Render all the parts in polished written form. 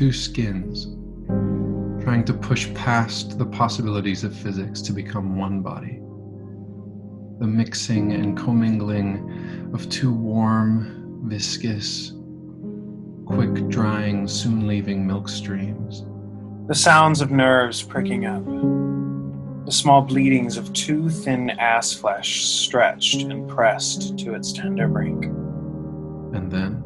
two skins, trying to push past the possibilities of physics to become one body. The mixing and commingling of two warm, viscous, quick-drying, soon-leaving milk streams. The sounds of nerves pricking up. The small bleedings of two thin ass flesh stretched and pressed to its tender brink. And then?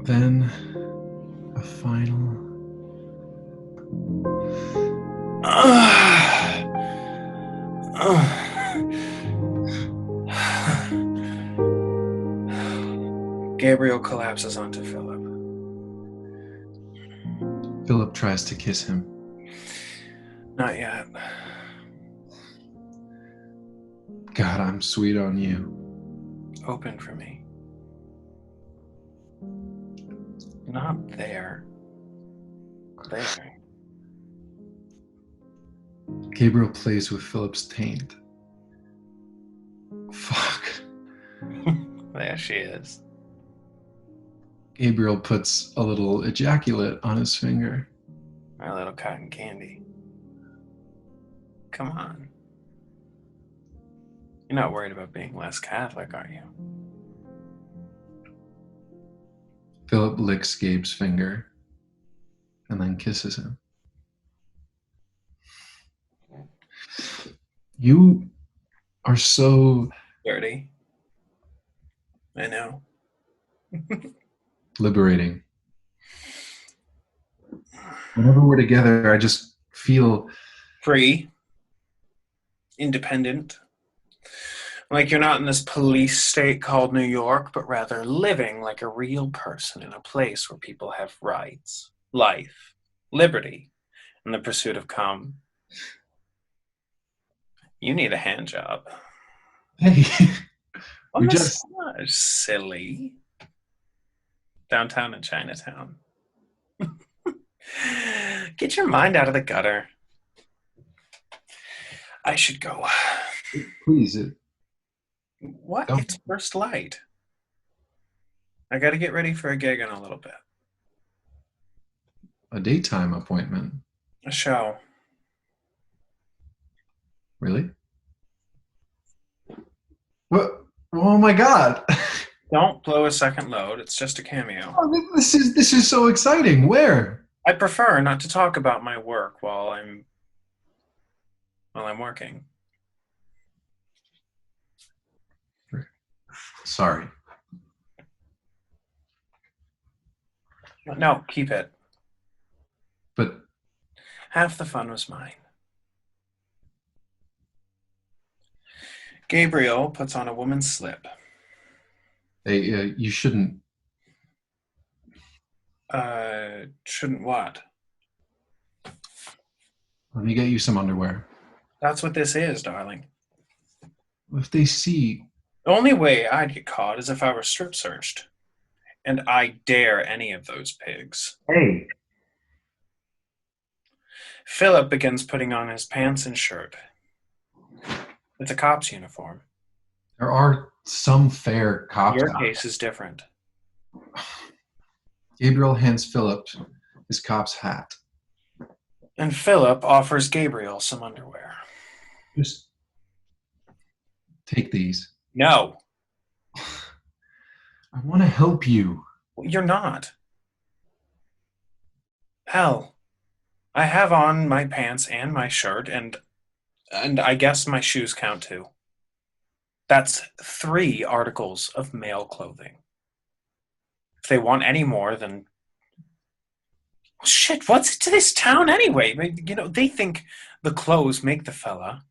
Then a final... Gabriel collapses onto Philip. Philip tries to kiss him. Not yet. God, I'm sweet on you. Open for me. Not there. There. Gabriel plays with Philip's taint. Fuck. There she is. Gabriel puts a little ejaculate on his finger. My little cotton candy. Come on. You're not worried about being less Catholic, are you? Philip licks Gabe's finger and then kisses him. You are so... dirty. I know. liberating. Whenever we're together, I just feel... free. Independent. Like you're not in this police state called New York, but rather living like a real person in a place where people have rights, life, liberty, and the pursuit of calm. You need a hand job. Hey, Oh, we just silly. Downtown in Chinatown. Get your mind out of the gutter. I should go. Please. What? Don't. It's first light. I got to get ready for a gig in a little bit. A daytime appointment. A show. Really? What? Oh my God. Don't blow a second load. It's just a cameo. Oh, this is so exciting. Where? I prefer not to talk about my work while I'm working. Sorry. No, keep it. But half the fun was mine. Gabriel puts on a woman's slip. hey, you shouldn't. Shouldn't what? Let me get you some underwear. That's what this is, darling. If they see... The only way I'd get caught is if I were strip searched. And I dare any of those pigs. Hey. Philip begins putting on his pants and shirt. It's a cop's uniform. There are some fair cops. Your case is different. Gabriel hands Philip his cop's hat. And Philip offers Gabriel some underwear. Just take these. No. I want to help you. You're not. Hell, I have on my pants and my shirt, and I guess my shoes count too. That's 3 articles of male clothing. If they want any more, then... Shit, what's it to this town anyway? You know, they think the clothes make the fella.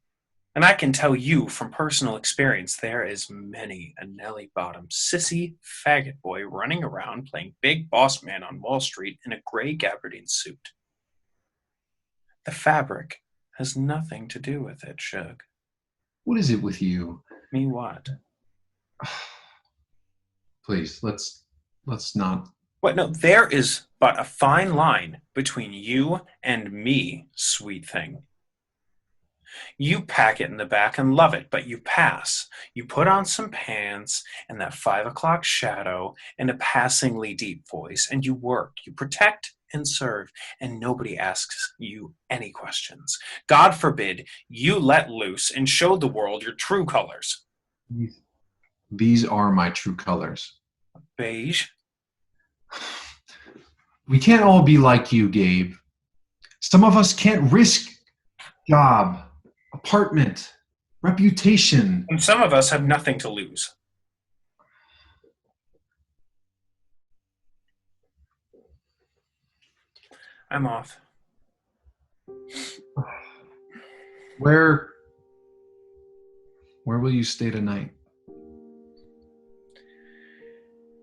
And I can tell you from personal experience, there is many a Nelly-bottom sissy faggot boy running around playing big boss man on Wall Street in a gray gabardine suit. The fabric has nothing to do with it, Shug. What is it with you? Me what? Please, let's not. What? No, there is but a fine line between you and me, sweet thing. You pack it in the back and love it, but you pass. You put on some pants and that 5 o'clock shadow and a passingly deep voice, and you work. You protect and serve, and nobody asks you any questions. God forbid you let loose and show the world your true colors. These are my true colors. Beige. We can't all be like you, Gabe. Some of us can't risk job, apartment, reputation. And some of us have nothing to lose. I'm off. Where will you stay tonight?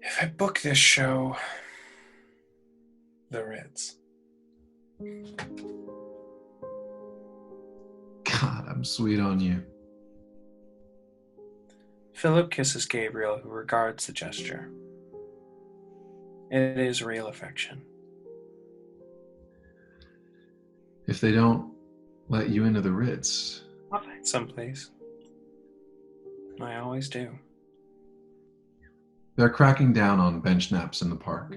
If I book this show, the Ritz. God, I'm sweet on you. Philip kisses Gabriel, who regards the gesture. It is real affection. If they don't let you into the Ritz, I'll find someplace. I always do. they're cracking down on bench naps in the park.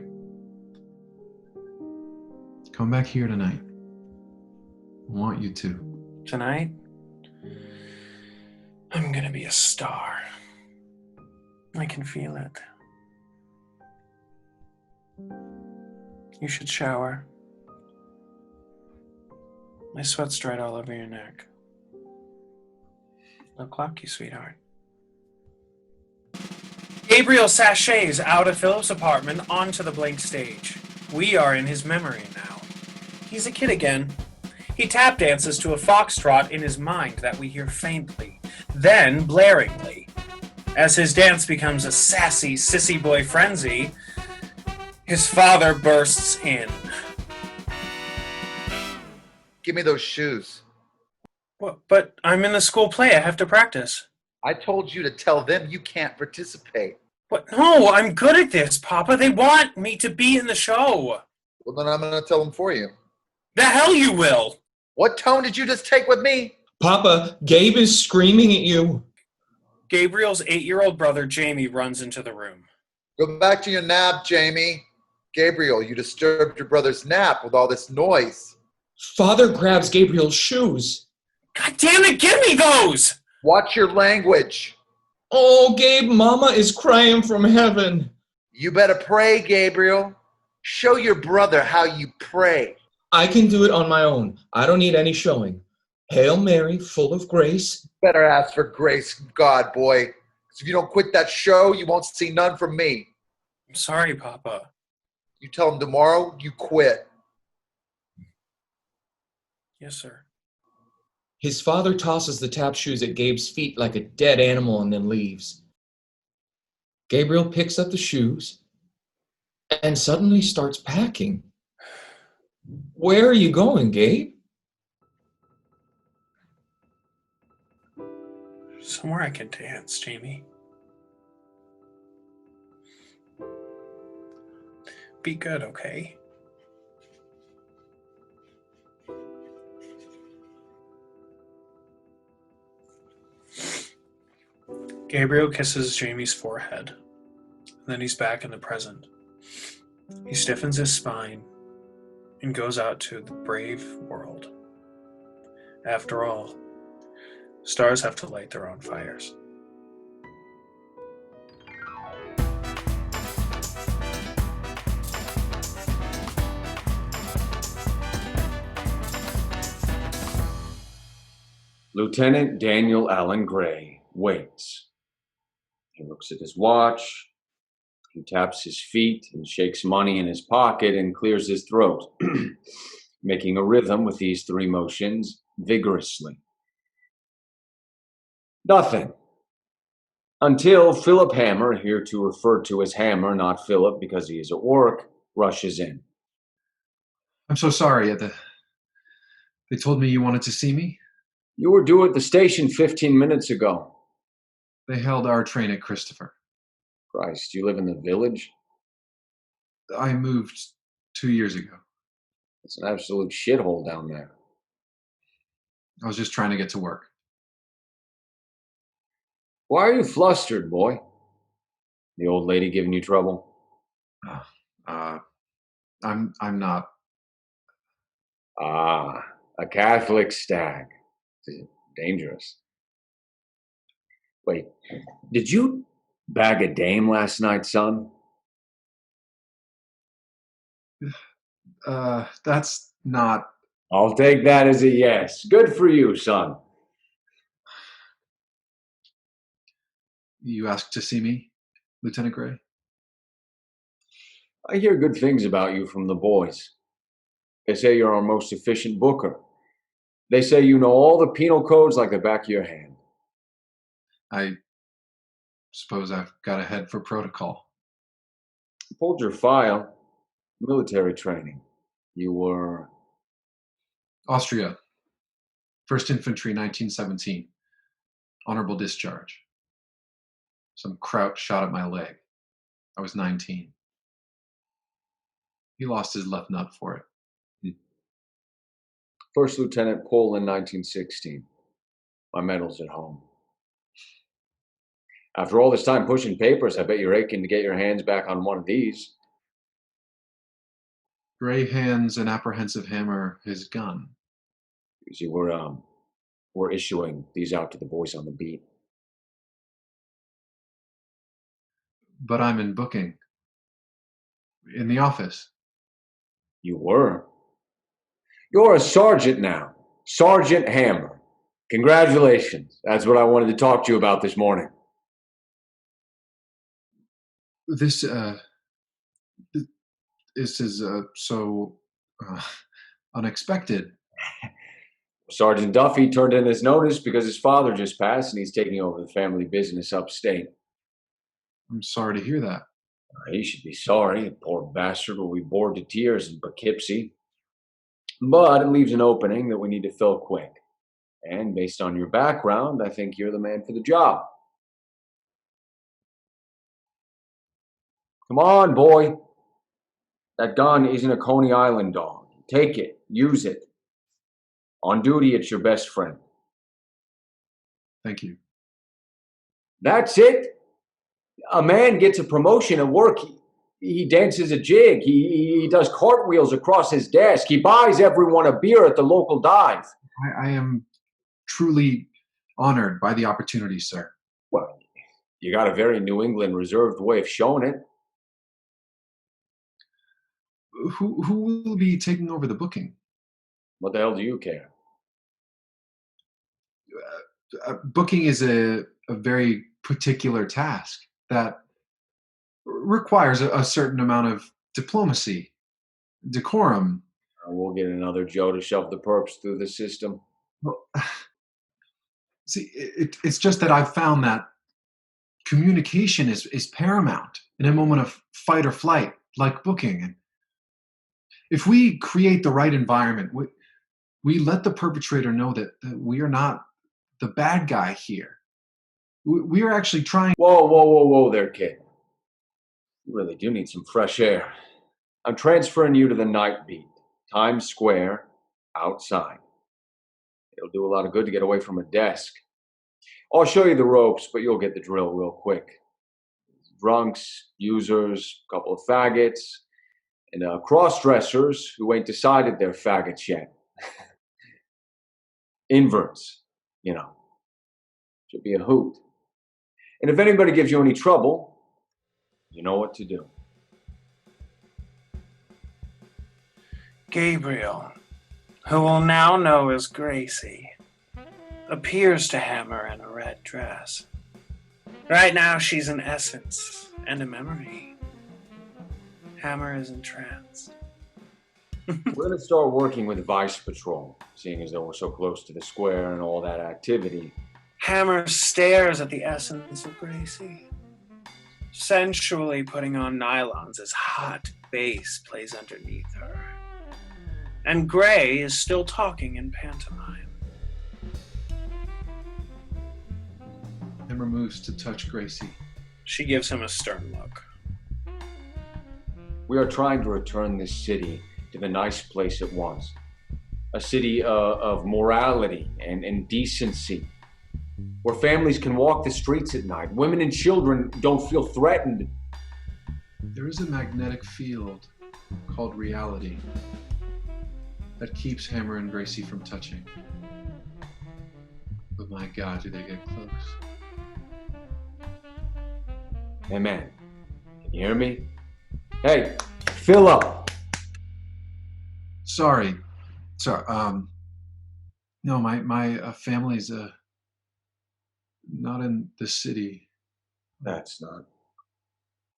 Come back here tonight. I want you to. Tonight, I'm gonna be a star. I can feel it. You should shower. My sweat's dried all over your neck. They'll clock you, sweetheart. Gabriel sachets out of Philip's apartment onto the blank stage. We are in his memory now. He's a kid again. He tap dances to a foxtrot in his mind that we hear faintly, then blaringly. As his dance becomes a sassy, sissy boy frenzy, his father bursts in. Give me those shoes. What? But I'm in the school play. I have to practice. I told you to tell them you can't participate. What? No, I'm good at this, Papa. They want me to be in the show. Well, then I'm going to tell them for you. The hell you will. What tone did you just take with me? Papa, Gabe is screaming at you. Gabriel's 8-year-old brother, Jamie, runs into the room. Go back to your nap, Jamie. Gabriel, you disturbed your brother's nap with all this noise. Father grabs Gabriel's shoes. God damn it, give me those! Watch your language. Oh, Gabe, Mama is crying from heaven. You better pray, Gabriel. Show your brother how you pray. I can do it on my own. I don't need any showing. Hail Mary, full of grace. Better ask for grace, God, boy. 'Cause if you don't quit that show, you won't see none from me. I'm sorry, Papa. You tell him tomorrow you quit. Yes, sir. His father tosses the tap shoes at Gabe's feet like a dead animal and then leaves. Gabriel picks up the shoes and suddenly starts packing. Where are you going, Gabe? Somewhere I can dance, Jamie. Be good, okay? Gabriel kisses Jamie's forehead. Then he's back in the present. He stiffens his spine and goes out to the brave world. After all, stars have to light their own fires. Lieutenant Daniel Allen Gray waits. He looks at his watch, he taps his feet and shakes money in his pocket and clears his throat, making a rhythm with these three motions vigorously. Nothing. Until Philip Hammer, here to refer to as Hammer, not Philip because he is at work, rushes in. I'm so sorry. They told me you wanted to see me. You were due at the station 15 minutes ago. They held our train at Christopher. Christ, you live in the village? I moved 2 years ago. It's an absolute shithole down there. I was just trying to get to work. Why are you flustered, boy? The old lady giving you trouble? I'm not. Ah, a Catholic stag. Dangerous. Wait, did you bag a dame last night, son? That's not. I'll take that as a yes. Good for you, son. You asked to see me, Lieutenant Gray? I hear good things about you from the boys. They say you're our most efficient booker. They say you know all the penal codes like the back of your hand. I suppose I've got a head for protocol. Pulled your file. Military training. You were... Austria. 1st Infantry, 1917. Honorable discharge. Some kraut shot at my leg. I was 19. He lost his left nut for it. First Lieutenant Poland, 1916. My medal's at home. After all this time pushing papers, I bet you're aching to get your hands back on one of these. Gray hands an apprehensive hammer his gun. You see, we're issuing these out to the boys on the beat. But I'm in booking. In the office. You were? You're a sergeant now. Sergeant Hammer. Congratulations. That's what I wanted to talk to you about this morning. This is so unexpected. Sergeant Duffy turned in his notice because his father just passed and he's taking over the family business upstate. I'm sorry to hear that. He should be sorry. The poor bastard will be bored to tears in Poughkeepsie. But it leaves an opening that we need to fill quick. And based on your background, I think you're the man for the job. Come on, boy. That gun isn't a Coney Island dog. Take it. Use it. On duty, it's your best friend. Thank you. That's it. A man gets a promotion at work. He dances a jig. He does cartwheels across his desk. He buys everyone a beer at the local dive. I am truly honored by the opportunity, sir. Well, you got a very New England reserved way of showing it. Who will be taking over the booking? What the hell do you care? Booking is a very particular task that requires a certain amount of diplomacy, decorum. We'll get another Joe to shove the perps through the system. Well, see, it's just that I've found that communication is paramount in a moment of fight or flight, like booking. And if we create the right environment, we let the perpetrator know that we are not the bad guy here. We are actually trying. Whoa there, kid. You really do need some fresh air. I'm transferring you to the night beat, Times Square, outside. It'll do a lot of good to get away from a desk. I'll show you the ropes, but you'll get the drill real quick. Drunks, users, a couple of faggots, and cross-dressers who ain't decided they're faggots yet. Inverts, you know. Should be a hoot. And if anybody gives you any trouble, you know what to do. Gabriel, who will now know as Gracie, appears to Hammer in a red dress. Right now she's an essence and a memory. Hammer is entranced. We're going to start working with Vice Patrol, seeing as though we're so close to the square and all that activity. Hammer stares at the essence of Gracie, sensually putting on nylons as hot bass plays underneath her. And Gray is still talking in pantomime. Hammer moves to touch Gracie. She gives him a stern look. We are trying to return this city to the nice place it was. A city of morality and decency, where families can walk the streets at night. Women and children don't feel threatened. There is a magnetic field called reality that keeps Hammer and Gracie from touching. But my God, do they get close. Hey man, can you hear me? Hey, fill up. Sorry. No, my family's not in the city. That's not.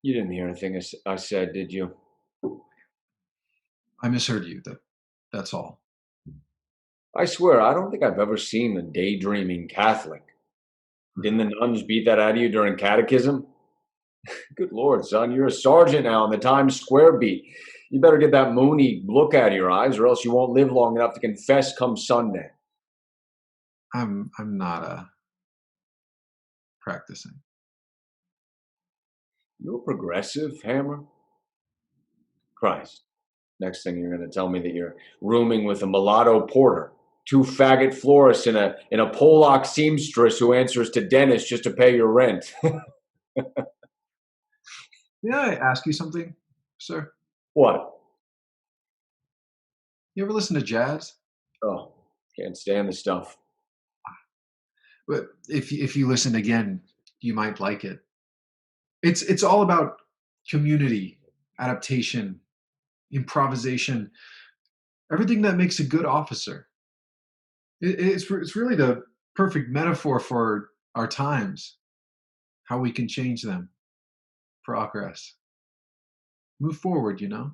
You didn't hear anything I said, did you? I misheard you. That's all. I swear, I don't think I've ever seen a daydreaming Catholic. Didn't the nuns beat that out of you during catechism? Good Lord, son, you're a sergeant now in the Times Square beat. You better get that moony look out of your eyes, or else you won't live long enough to confess come Sunday. I'm not practicing. You're progressive, Hammer? Christ. Next thing you're going to tell me that you're rooming with a mulatto porter, 2 faggot florists, and a Pollock seamstress who answers to Dennis just to pay your rent. May I ask you something, sir? What? You ever listen to jazz? Oh, can't stand the stuff. But if you listen again, you might like it. It's all about community, adaptation, improvisation, everything that makes a good officer. It's really the perfect metaphor for our times, how we can change them, progress, move forward, you know?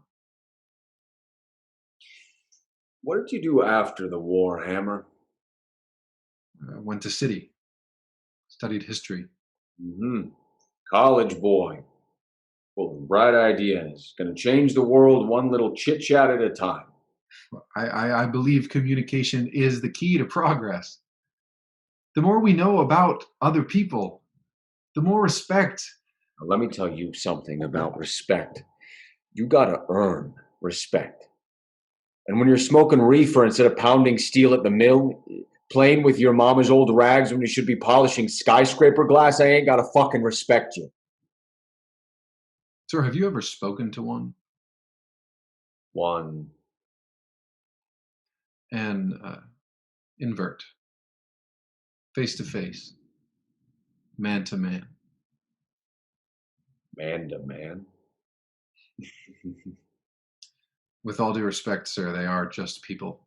What did you do after the war, Hammer? Went to city, studied history. Mm-hmm. College boy, full of bright ideas, going to change the world one little chit-chat at a time. I believe communication is the key to progress. The more we know about other people, the more respect. Now, let me tell you something about respect. You got to earn respect. And when you're smoking reefer instead of pounding steel at the mill, playing with your mama's old rags when you should be polishing skyscraper glass, I ain't got to fucking respect you. Sir, have you ever spoken to one? One. And invert. Face to face. Man to man. Man to man. With all due respect, sir, they are just people.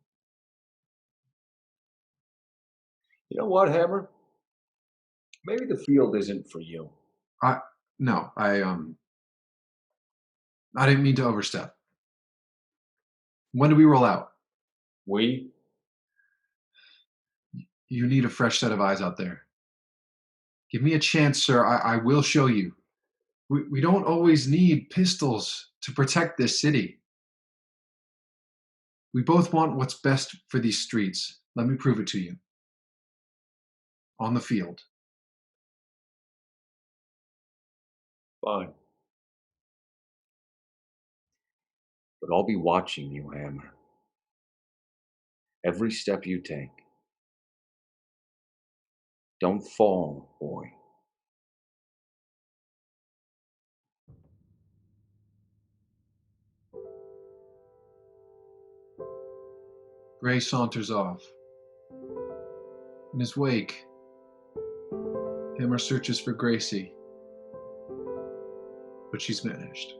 You know what, Hammer? Maybe the field isn't for you. No, I didn't mean to overstep. When do we roll out? We? You need a fresh set of eyes out there. Give me a chance, sir. I will show you. We don't always need pistols to protect this city. We both want what's best for these streets. Let me prove it to you. On the field. Fine. But I'll be watching you, Hammer. Every step you take. Don't fall, boy. Gray saunters off. In his wake, Hammer searches for Gracie. But she's vanished.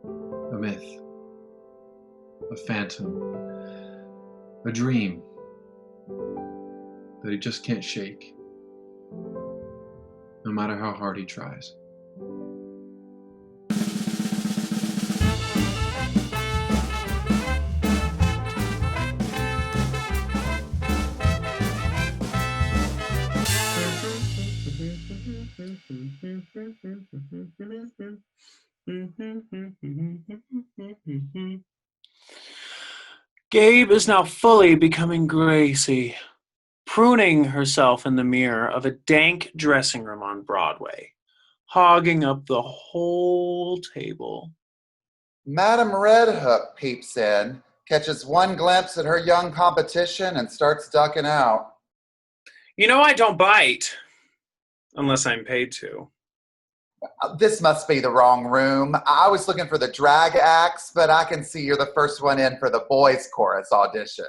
A myth. A phantom. A dream that he just can't shake, no matter how hard he tries. Gabe is now fully becoming Gracie, pruning herself in the mirror of a dank dressing room on Broadway, hogging up the whole table. Madam Redhook peeps in catches one glimpse at her young competition and starts ducking out. You know I don't bite. Unless I'm paid to. This must be the wrong room. I was looking for the drag acts, but I can see you're the first one in for the boys' chorus audition.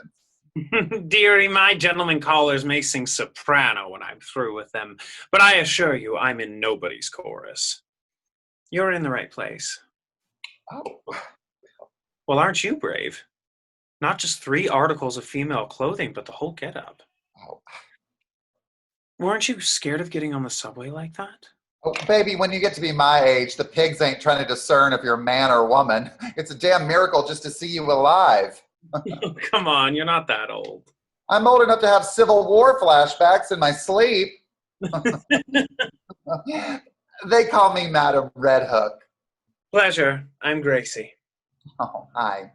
Dearie, my gentleman callers may sing soprano when I'm through with them, but I assure you I'm in nobody's chorus. You're in the right place. Oh. Well, aren't you brave? Not just 3 articles of female clothing, but the whole getup. Oh. Weren't you scared of getting on the subway like that? Oh, baby, when you get to be my age, the pigs ain't trying to discern if you're a man or a woman. It's a damn miracle just to see you alive. Come on, you're not that old. I'm old enough to have Civil War flashbacks in my sleep. They call me Madam Red Hook. Pleasure. I'm Gracie. Oh, hi.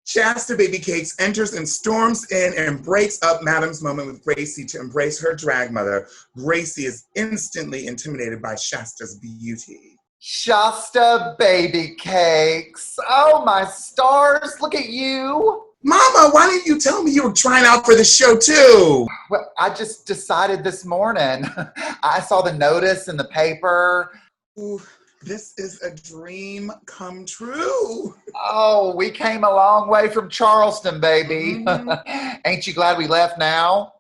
Shasta Baby Cakes enters and storms in and breaks up Madam's moment with Gracie to embrace her drag mother. Gracie is instantly intimidated by Shasta's beauty. Shasta Baby Cakes. Oh, my stars, look at you. Mama, why didn't you tell me you were trying out for the show too? Well, I just decided this morning. I saw the notice in the paper. Ooh, this is a dream come true. Oh, we came a long way from Charleston, baby. Ain't you glad we left now?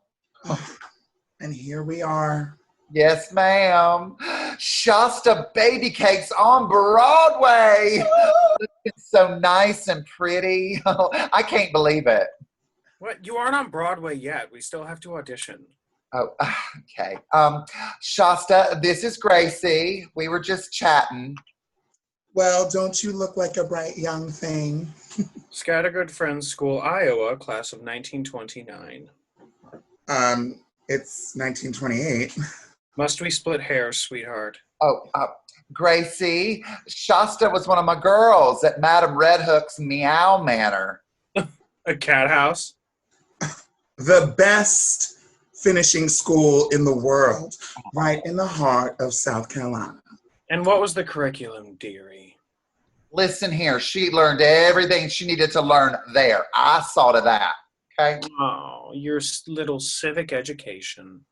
And here we are. Yes, ma'am. Shasta Baby Cakes on Broadway. Looking so nice and pretty. I can't believe it. What? You aren't on Broadway yet. We still have to audition. Oh, okay. Shasta, this is Gracie. We were just chatting. Well, don't you look like a bright young thing? Scattergood Friends School, Iowa, class of 1929. It's 1928. Must we split hairs, sweetheart? Oh, Gracie, Shasta was one of my girls at Madam Red Hook's Meow Manor. A cat house? The best finishing school in the world, right in the heart of South Carolina. And what was the curriculum, dearie? Listen here, she learned everything she needed to learn there. I saw to that, okay? Oh, your little civic education.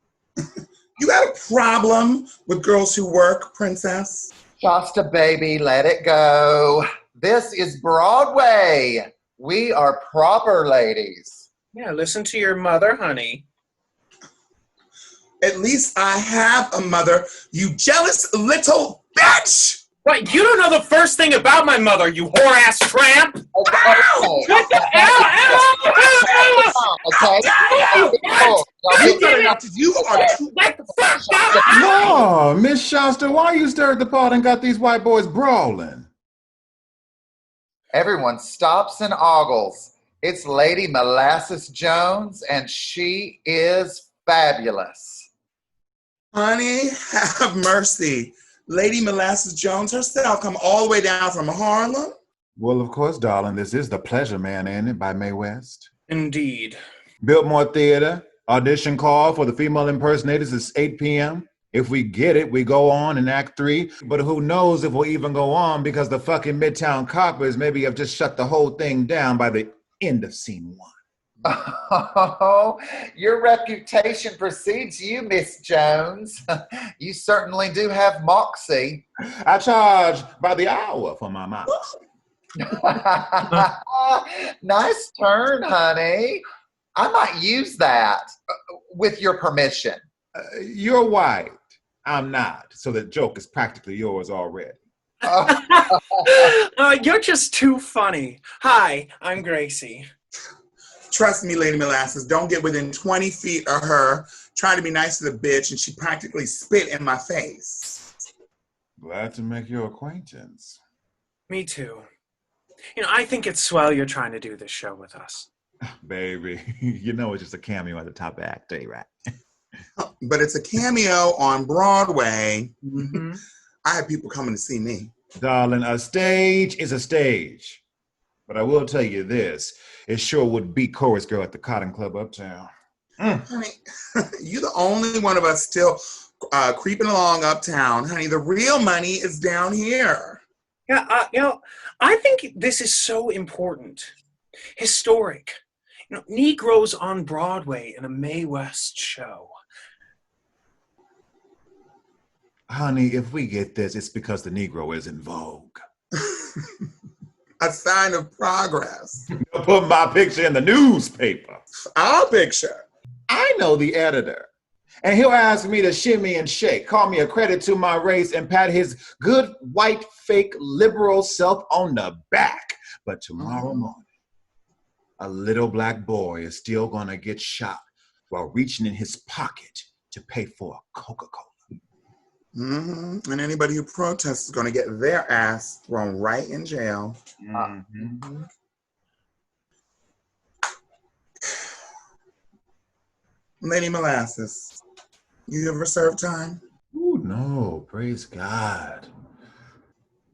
You got a problem with girls who work, princess? Shasta, baby, let it go. This is Broadway. We are proper ladies. Yeah, listen to your mother, honey. At least I have a mother, you jealous little bitch! What? You don't know the first thing about my mother, you whore-ass tramp! Ow! What the You are too... No, Miss Shasta, why you stirred the pot and got these white boys brawling? Everyone stops and ogles. It's Lady Molasses Jones, and she is fabulous. Honey, have mercy. Lady Molasses Jones herself come all the way down from Harlem? Well, of course, darling, this is The Pleasure Man, ain't it, by Mae West? Indeed. Biltmore Theatre, audition call for the female impersonators is 8 p.m. If we get it, we go on in Act 3, but who knows if we'll even go on because the fucking Midtown Coppers maybe have just shut the whole thing down by the end of Scene 1. Oh, your reputation precedes you, Miss Jones. You certainly do have moxie. I charge by the hour for my mouth. Nice turn, honey. I might use that with your permission. You're white. I'm not, so the joke is practically yours already. You're just too funny. Hi, I'm Gracie. Trust me, Lady Molasses, don't get within 20 feet of her trying to be nice to the bitch, and she practically spit in my face. Glad to make your acquaintance. Me too. You know, I think it's swell you're trying to do this show with us. Baby, you know it's just a cameo at the top act, right? But it's a cameo on Broadway. Mm-hmm. I have people coming to see me. Darling, a stage is a stage. But I will tell you this, it sure would beat Chorus Girl at the Cotton Club uptown. Honey, you're the only one of us still creeping along uptown. Honey, the real money is down here. Yeah, I think this is so important. Historic. Negroes on Broadway in a Mae West show. Honey, if we get this, it's because the Negro is in vogue. A sign of progress. Put my picture in the newspaper. Our picture. I know the editor. And he'll ask me to shimmy and shake, call me a credit to my race, and pat his good, white, fake, liberal self on the back. But tomorrow morning, a little black boy is still gonna get shot while reaching in his pocket to pay for a Coca-Cola. Mm-hmm. And anybody who protests is gonna get their ass thrown right in jail. Mm-hmm. Lady Molasses, you ever served time? Ooh, no, praise God.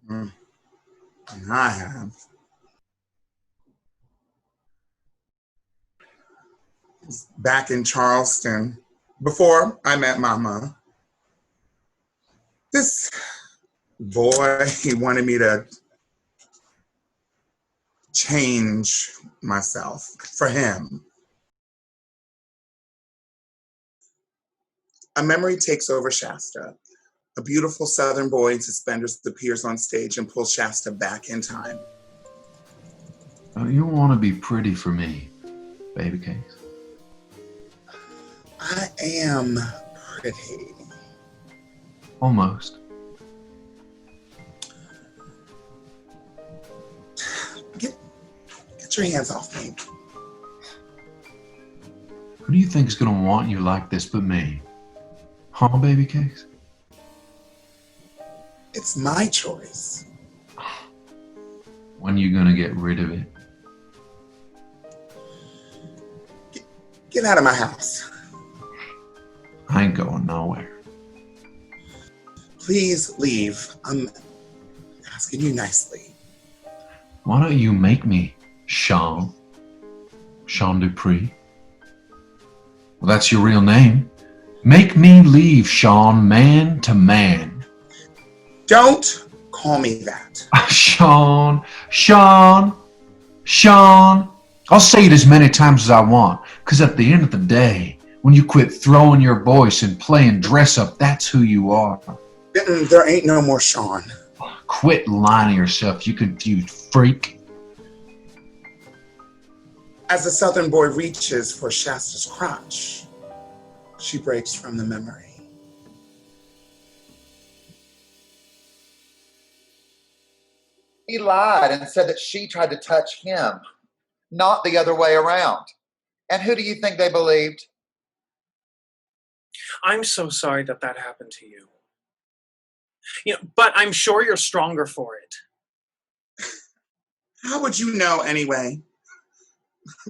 I have. Back in Charleston, before I met Mama, this boy, he wanted me to change myself for him. A memory takes over Shasta. A beautiful Southern boy in suspenders appears on stage and pulls Shasta back in time. You want to be pretty for me, baby cakes. I am pretty. Almost. Get your hands off me. Who do you think's gonna want you like this but me? Huh, baby cakes? It's my choice. When you gonna get rid of it? Get out of my house. I ain't going nowhere. Please leave. I'm asking you nicely. Why don't you make me Sean Dupree? Well, that's your real name. Make me leave, Sean, man to man. Don't call me that. Sean. I'll say it as many times as I want, because at the end of the day, when you quit throwing your voice and playing dress up, that's who you are. There ain't no more Sean. Quit lying to yourself, you confused freak. As the Southern boy reaches for Shasta's crotch, she breaks from the memory. He lied and said that she tried to touch him, not the other way around. And who do you think they believed? I'm so sorry that happened to you. But I'm sure you're stronger for it. How would you know anyway?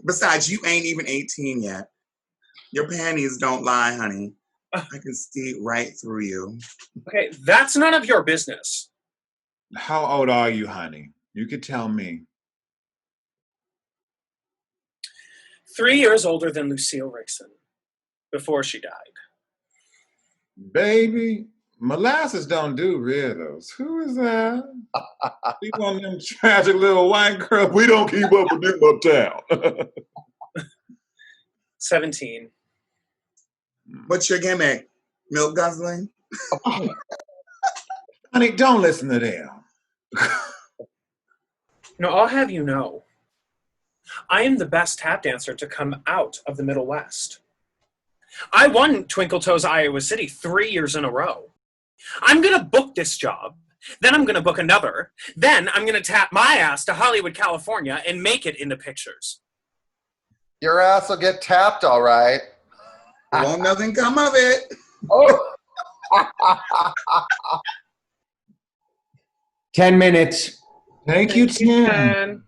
Besides, you ain't even 18 yet. Your panties don't lie, honey. I can see right through you. Okay, that's none of your business. How old are you, honey? You could tell me. 3 years older than Lucille Rickson, before she died. Baby, Molasses don't do riddles. Who is that? She one of them tragic little white girls. We don't keep up with them uptown. 17. What's your gimmick? Milk guzzling? Honey, don't listen to them. I'll have you know, I am the best tap dancer to come out of the Middle West. I won Twinkle Toes Iowa City 3 years in a row. I'm going to book this job, then I'm going to book another, then I'm going to tap my ass to Hollywood, California, and make it into pictures. Your ass will get tapped, all right. Won't nothing come of it. Oh. 10 minutes. Thank you, Tim.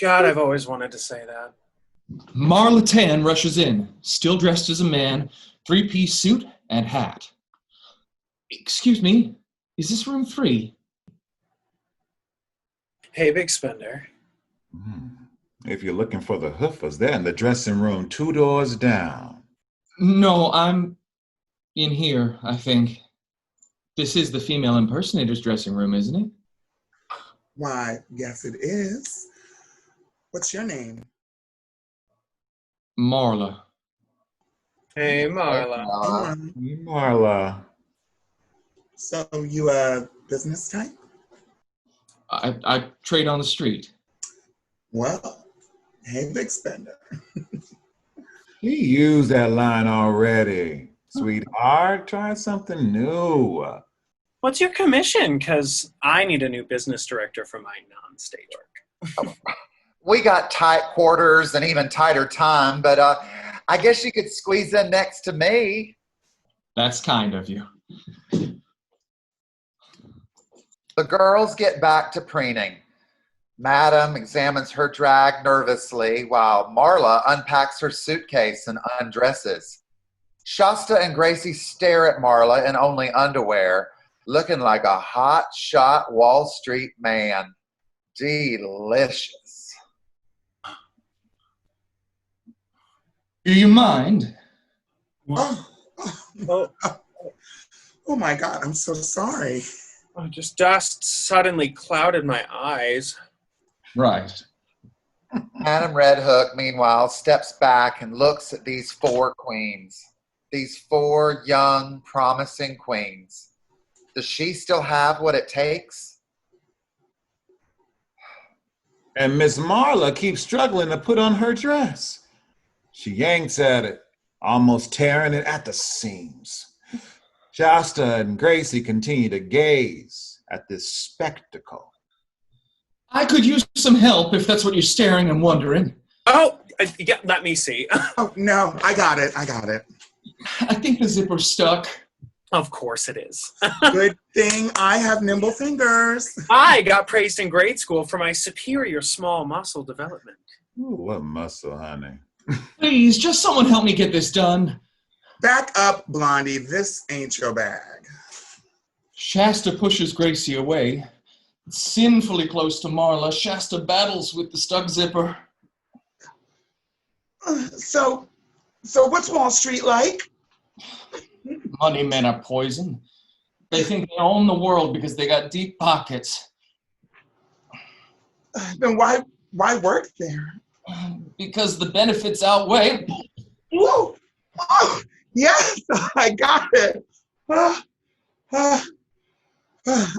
God, I've always wanted to say that. Marla Tan rushes in, still dressed as a man, 3-piece suit and hat. Excuse me, is this room free? Hey, big spender. If you're looking for the hoofers, they're in the dressing room 2 doors down. No, I'm in here, I think. This is the female impersonator's dressing room, isn't it? Why, yes it is. What's your name? Marla. Hey, Marla. Marla. So you a business type? I trade on the street. Well, hey, big spender. He used that line already. Sweetheart, try something new. What's your commission? Because I need a new business director for my non-stage work. We got tight quarters and even tighter time, but I guess you could squeeze in next to me. That's kind of you. The girls get back to preening. Madam examines her drag nervously while Marla unpacks her suitcase and undresses. Shasta and Gracie stare at Marla in only underwear, looking like a hot shot Wall Street man. Delicious. Do you mind? Oh my God, I'm so sorry. Just dust suddenly clouded my eyes. Right. Madam Red Hook, meanwhile, steps back and looks at these four queens. These four young, promising queens. Does she still have what it takes? And Miss Marla keeps struggling to put on her dress. She yanks at it, almost tearing it at the seams. Shasta and Gracie continue to gaze at this spectacle. I could use some help if that's what you're staring and wondering. Oh, yeah, let me see. Oh, no, I got it. I think the zipper's stuck. Of course it is. Good thing I have nimble fingers. I got praised in grade school for my superior small muscle development. Ooh, what muscle, honey. Please, just someone help me get this done. Back up, Blondie. This ain't your bag. Shasta pushes Gracie away. Sinfully close to Marla, Shasta battles with the stuck zipper. So what's Wall Street like? Money men are poison. They think they own the world because they got deep pockets. Then why work there? Because the benefits outweigh. Whoa! Oh, yes, I got it.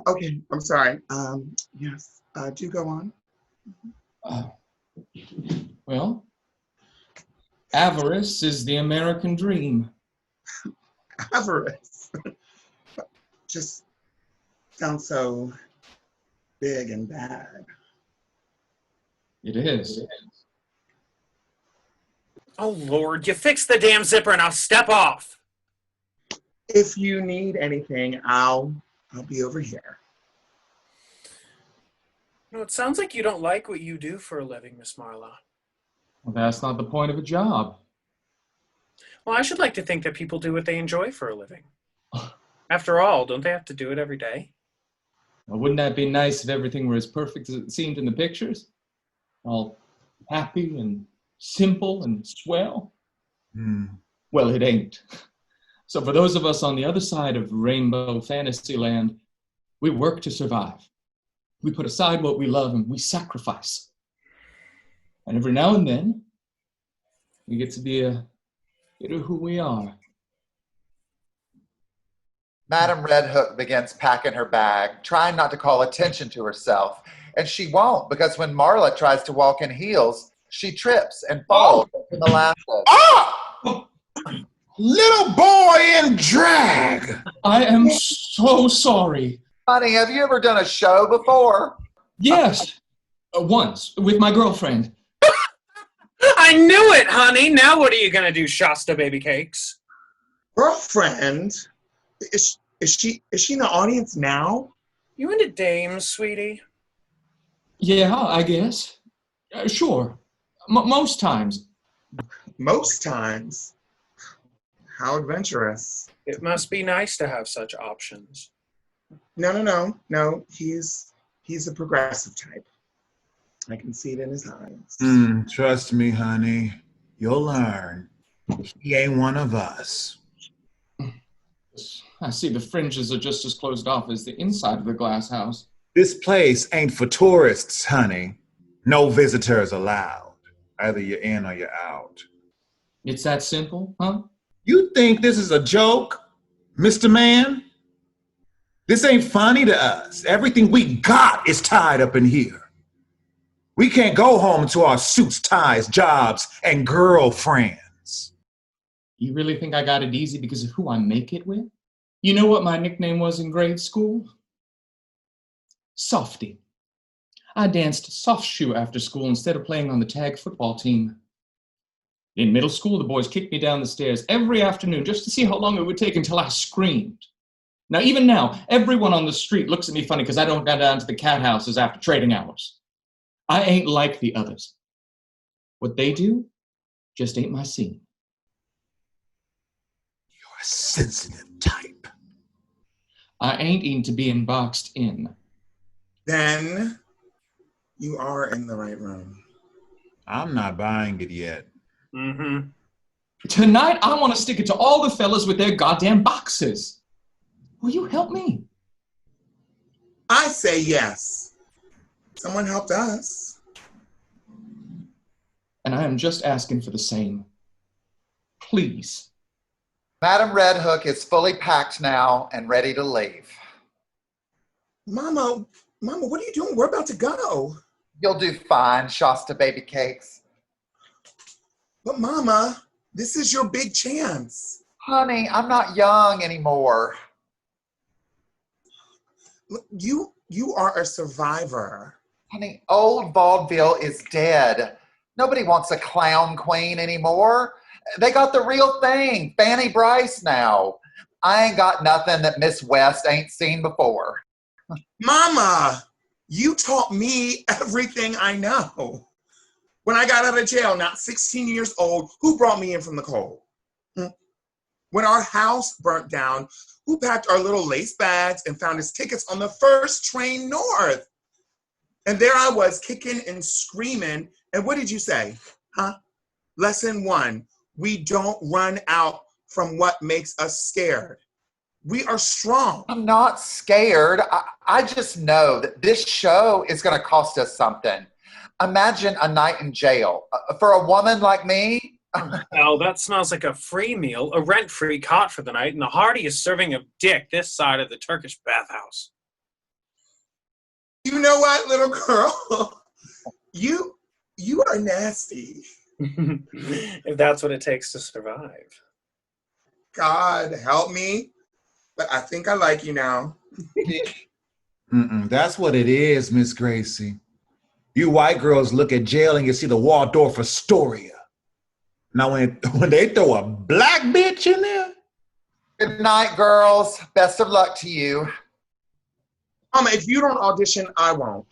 Okay, I'm sorry. Yes, do go on. Well, avarice is the American dream. Avarice. Just sounds so big and bad. It is. Oh, Lord, you fix the damn zipper and I'll step off. If you need anything, I'll be over here. No, it sounds like you don't like what you do for a living, Miss Marla. Well, that's not the point of a job. Well, I should like to think that people do what they enjoy for a living. After all, don't they have to do it every day? Well, wouldn't that be nice if everything were as perfect as it seemed in the pictures? All happy and simple and swell? Well, it ain't. So for those of us on the other side of rainbow fantasy land, we work to survive. We put aside what we love and we sacrifice. And every now and then, we get to be a bit of who we are. Madam Red Hook begins packing her bag, trying not to call attention to herself. And she won't, because when Marla tries to walk in heels, she trips and falls into molasses. Oh! Little boy in drag! I am so sorry. Honey, have you ever done a show before? Yes, once, with my girlfriend. I knew it, honey. Now what are you going to do, Shasta Baby Cakes? Girlfriend? Is she in the audience now? You into dames, sweetie? Yeah, I guess. Sure. Most times. Most times. How adventurous. It must be nice to have such options. No. He's a progressive type. I can see it in his eyes. Trust me, honey. You'll learn. He ain't one of us. I see the fringes are just as closed off as the inside of the glass house. This place ain't for tourists, honey. No visitors allowed. Either you're in or you're out. It's that simple, huh? You think this is a joke, Mr. Man? This ain't funny to us. Everything we got is tied up in here. We can't go home to our suits, ties, jobs, and girlfriends. You really think I got it easy because of who I make it with? You know what my nickname was in grade school? Softy. I danced soft shoe after school instead of playing on the tag football team. In middle school, the boys kicked me down the stairs every afternoon just to see how long it would take until I screamed. Now, even now, everyone on the street looks at me funny because I don't go down to the cat houses after trading hours. I ain't like the others. What they do just ain't my scene. You're a sensitive type. I ain't into being boxed in. Then you are in the right room. I'm not buying it yet. Mm-hmm. Tonight, I want to stick it to all the fellas with their goddamn boxes. Will you help me? I say yes. Someone helped us. And I am just asking for the same. Please. Madam Red Hook is fully packed now and ready to leave. Mama, what are you doing? We're about to go. You'll do fine, Shasta Baby Cakes. But Mama, this is your big chance. Honey, I'm not young anymore. Look, you are a survivor. Honey, old vaudeville is dead. Nobody wants a clown queen anymore. They got the real thing, Fanny Bryce now. I ain't got nothing that Miss West ain't seen before. Mama, you taught me everything I know. When I got out of jail, not 16 years old, who brought me in from the cold? When our house burnt down, who packed our little lace bags and found us tickets on the first train north? And there I was kicking and screaming. And what did you say? Huh? Lesson 1, we don't run out from what makes us scared. We are strong. I'm not scared. I just know that this show is going to cost us something. Imagine a night in jail. For a woman like me. Well, that smells like a free meal, a rent-free cot for the night, and the heartiest serving of dick this side of the Turkish bathhouse. You know what, little girl? You are nasty. If that's what it takes to survive. God help me. But I think I like you now. That's what it is, Miss Gracie. You white girls look at jail and you see the Waldorf Astoria. Now, when they throw a black bitch in there. Good night, girls. Best of luck to you. Mama, if you don't audition, I won't.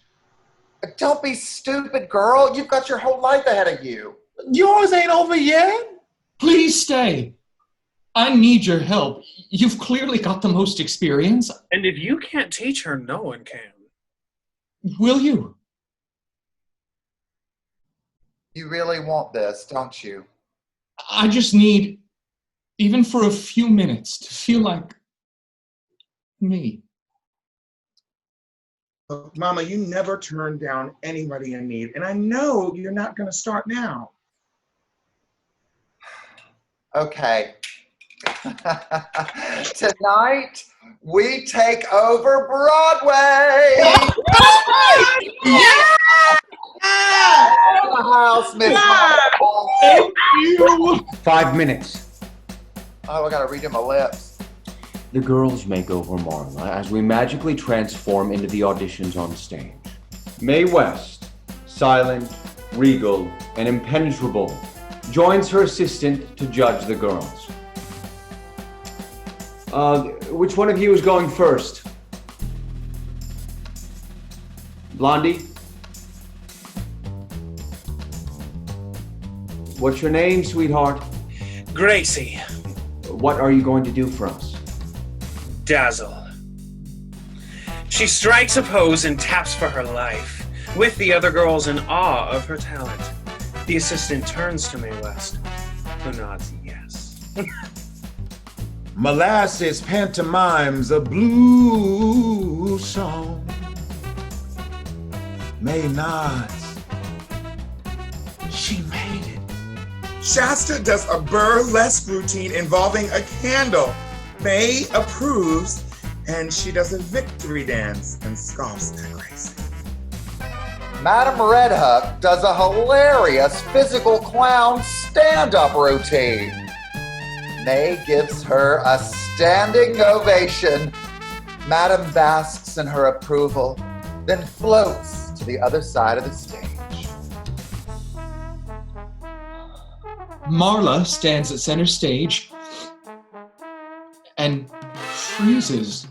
Don't be stupid, girl. You've got your whole life ahead of you. Yours ain't over yet. Please stay. I need your help. You've clearly got the most experience. And if you can't teach her, no one can. Will you? You really want this, don't you? I just need, even for a few minutes, to feel like me. Look, Mama, you never turn down anybody in need. And I know you're not going to start now. Okay. Tonight, we take over Broadway. Yeah! The house, Miss Thank you. 5 minutes. Oh, I gotta read in my lips. The girls make over Marla as we magically transform into the auditions on stage. Mae West, silent, regal, and impenetrable, joins her assistant to judge the girls. Which one of you is going first? Blondie? What's your name, sweetheart? Gracie. What are you going to do for us? Dazzle. She strikes a pose and taps for her life, with the other girls in awe of her talent. The assistant turns to Mae West, who nods yes. Molasses pantomimes a blue song. Mae nods. She made it. Shasta does a burlesque routine involving a candle. Mae approves, and she does a victory dance and scoffs at Gracie. Madam Redhook does a hilarious physical clown stand-up routine. Mae gives her a standing ovation. Madam basks in her approval, then floats to the other side of the stage. Marla stands at center stage and freezes.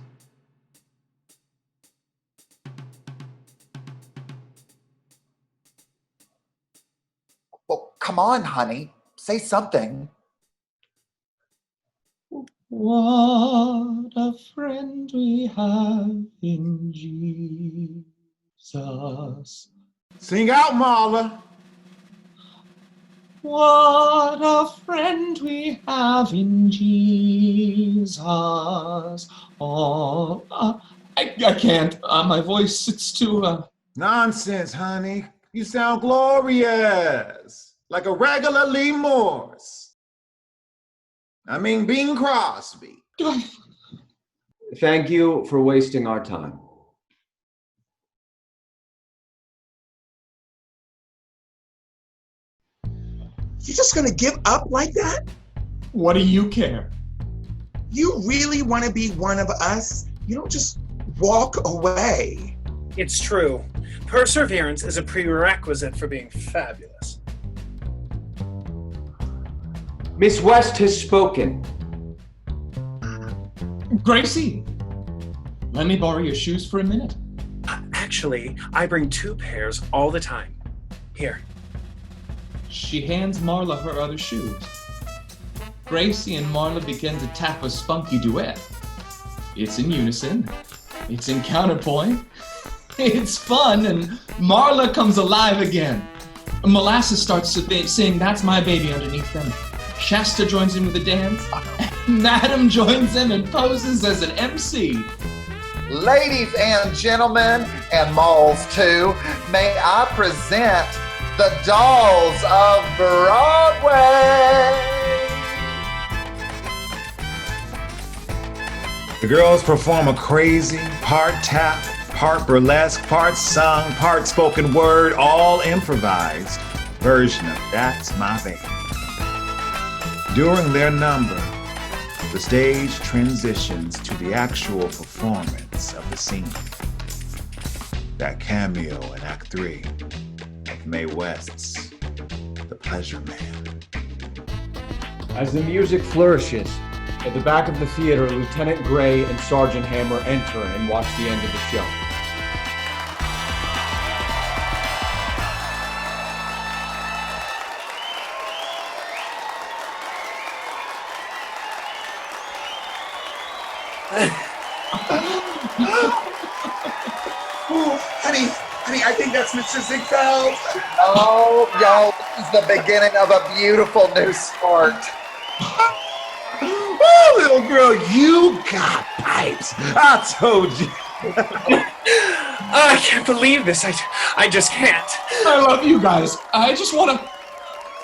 Well, come on, honey. Say something. What a friend we have in Jesus. Sing out, Marla. What a friend we have in Jesus. Oh, I can't. My voice, it's too... Nonsense, honey. You sound glorious. Like a regular Lee Morse. I mean, Bing Crosby. Thank you for wasting our time. You're just gonna give up like that? What do you care? You really wanna be one of us? You don't just walk away. It's true. Perseverance is a prerequisite for being fabulous. Miss West has spoken. Gracie, let me borrow your shoes for a minute. Actually, I bring 2 pairs all the time. Here. She hands Marla her other shoes. Gracie and Marla begin to tap a spunky duet. It's in unison. It's in counterpoint. It's fun, and Marla comes alive again. Molasses starts to sing "That's My Baby" underneath them. Shasta joins in with the dance. Madam joins in and poses as an MC. Ladies and gentlemen, and malls too, may I present the Dolls of Broadway. The girls perform a crazy, part tap, part burlesque, part sung, part spoken word, all improvised version of That's My Baby. During their number, the stage transitions to the actual performance of the scene. That cameo in Act 3 of Mae West's The Pleasure Man. As the music flourishes, at the back of the theater, Lieutenant Gray and Sergeant Hammer enter and watch the end of the show. Oh, honey, I think that's Mr. Ziegfeld. Oh, y'all, this is the beginning of a beautiful new start. Oh, little girl, you got pipes. I told you. I can't believe this. I just can't. I love you guys. I just want to...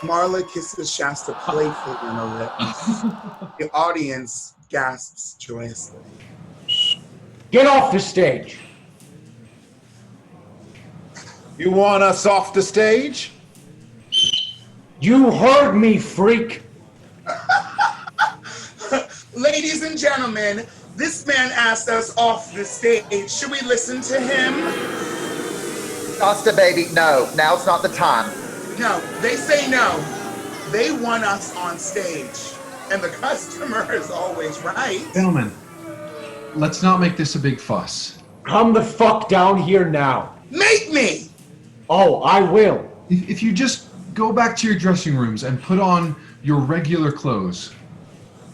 Marla kisses Shasta playfully on her lips. The audience gasps joyously. Get off the stage. You want us off the stage? You heard me, freak. Ladies and gentlemen, this man asked us off the stage. Should we listen to him? Shasta, baby, no. Now's not the time. No, they say no. They want us on stage. And the customer is always right. Gentlemen, let's not make this a big fuss. Come the fuck down here now. Make me! Oh, I will. If you just go back to your dressing rooms and put on your regular clothes.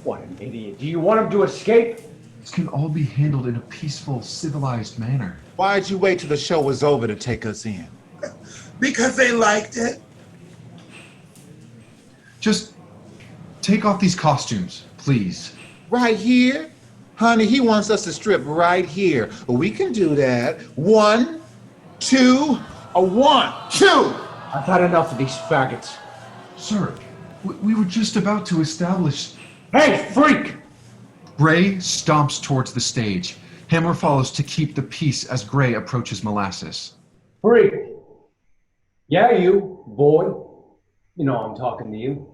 What an idiot. Do you want him to escape? This can all be handled in a peaceful, civilized manner. Why'd you wait till the show was over to take us in? Because they liked it. Just take off these costumes, please. Right here? Honey, he wants us to strip right here. We can do that. 1, 2, A 1, 2. I've had enough of these faggots. Sir, we were just about to establish... Hey, freak! Gray stomps towards the stage. Hammer follows to keep the peace as Gray approaches Molasses. Freak! Yeah, you, boy. You know I'm talking to you.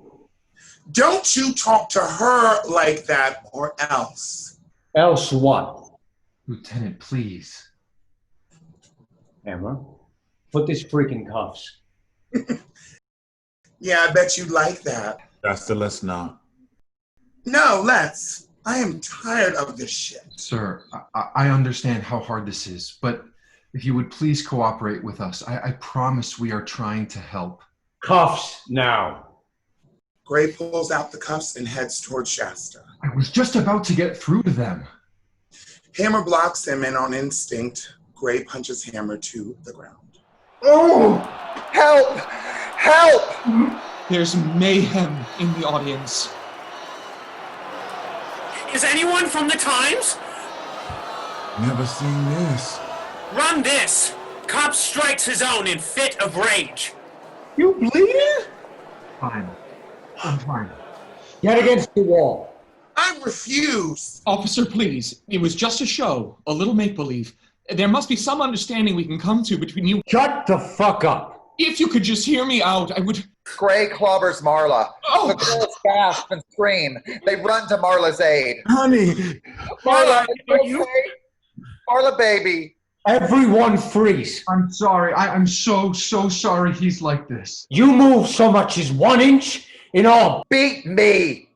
Don't you talk to her like that or else. Else what? Lieutenant, please. Hammer, put this freak in cuffs. Yeah, I bet you'd like that. That's the list now. No, let's. I am tired of this shit. Sir, I understand how hard this is, but if you would please cooperate with us, I promise we are trying to help. Cuffs now. Gray pulls out the cuffs and heads towards Shasta. I was just about to get through to them. Hammer blocks him, and on instinct, Gray punches Hammer to the ground. Oh! Help! Help! There's mayhem in the audience. Is anyone from the Times? Never seen this. Run this! Cop strikes his own in fit of rage. You bleeding? Fine. I'm fine. Get against the wall. I refuse. Officer, please. It was just a show, a little make-believe. There must be some understanding we can come to between you. Shut the fuck up. If you could just hear me out, I would... Gray clobbers Marla. Oh. The girls gasp and scream. They run to Marla's aid. Honey, Marla, are you okay? Marla, baby. Everyone freeze. I'm sorry. I'm so sorry he's like this. You move so much as 1 inch in all. Beat me.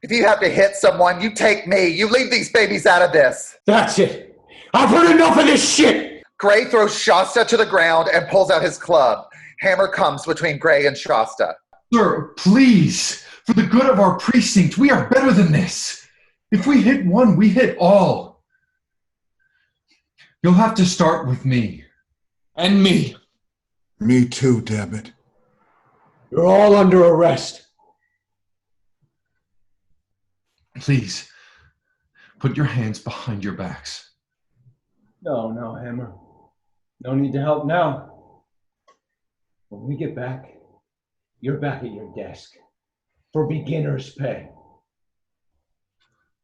If you have to hit someone, you take me. You leave these babies out of this. That's it. I've heard enough of this shit. Gray throws Shasta to the ground and pulls out his club. Hammer comes between Gray and Shasta. Sir, please. For the good of our precinct, we are better than this. If we hit one, we hit all. You'll have to start with me. And me. me too, Debbit. You're all under arrest. Please, put your hands behind your backs. No, Hammer. No need to help now. When we get back, you're back at your desk. For beginner's pay.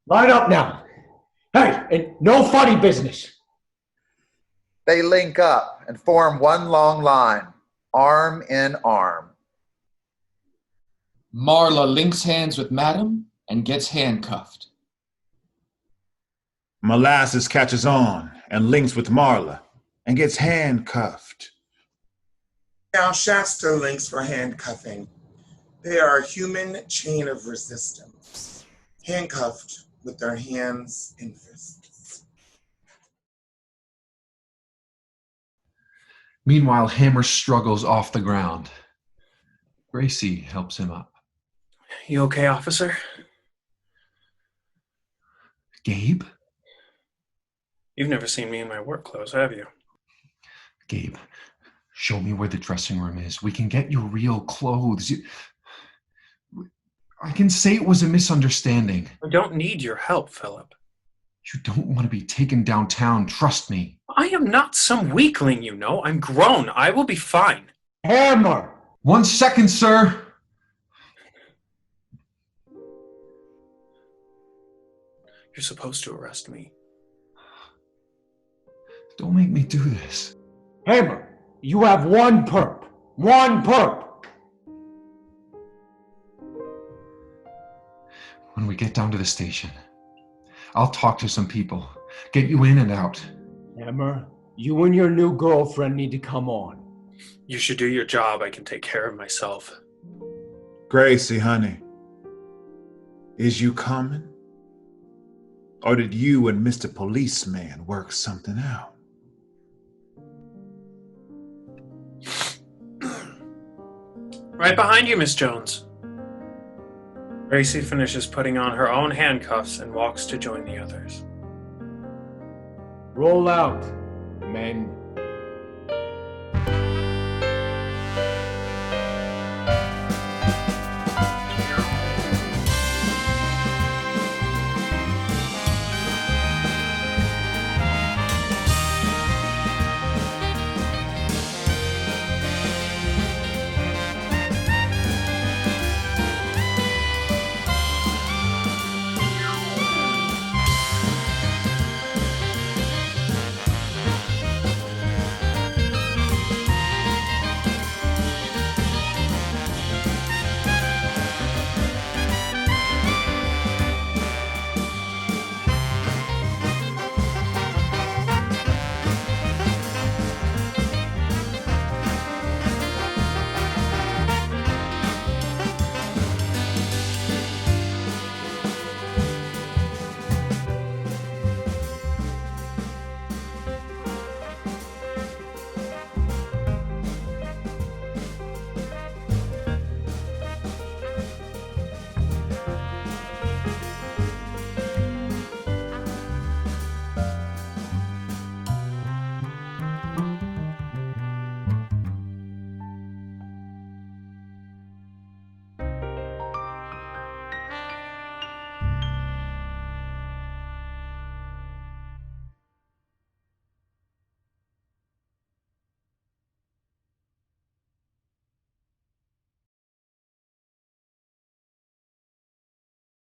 Line up now. Hey, and no funny business. They link up and form one long line, arm in arm. Marla links hands with Madam and gets handcuffed. Molasses catches on and links with Marla and gets handcuffed. Now Shasta links for handcuffing. They are a human chain of resistance, handcuffed with their hands and fists. Meanwhile, Hammer struggles off the ground. Gracie helps him up. You okay, officer? Gabe? You've never seen me in my work clothes, have you? Gabe, show me where the dressing room is. We can get you real clothes. I can say it was a misunderstanding. I don't need your help, Philip. You don't want to be taken downtown, trust me. I am not some weakling, you know. I'm grown. I will be fine. Hammer! 1 second, sir. You're supposed to arrest me. Don't make me do this. Hammer, you have one perp. One perp. When we get down to the station, I'll talk to some people, get you in and out. Hammer, you and your new girlfriend need to come on. You should do your job. I can take care of myself. Gracie, honey, is you coming? Or did you and Mr. Policeman work something out? Right behind you, Miss Jones. Gracie finishes putting on her own handcuffs and walks to join the others. Roll out, men.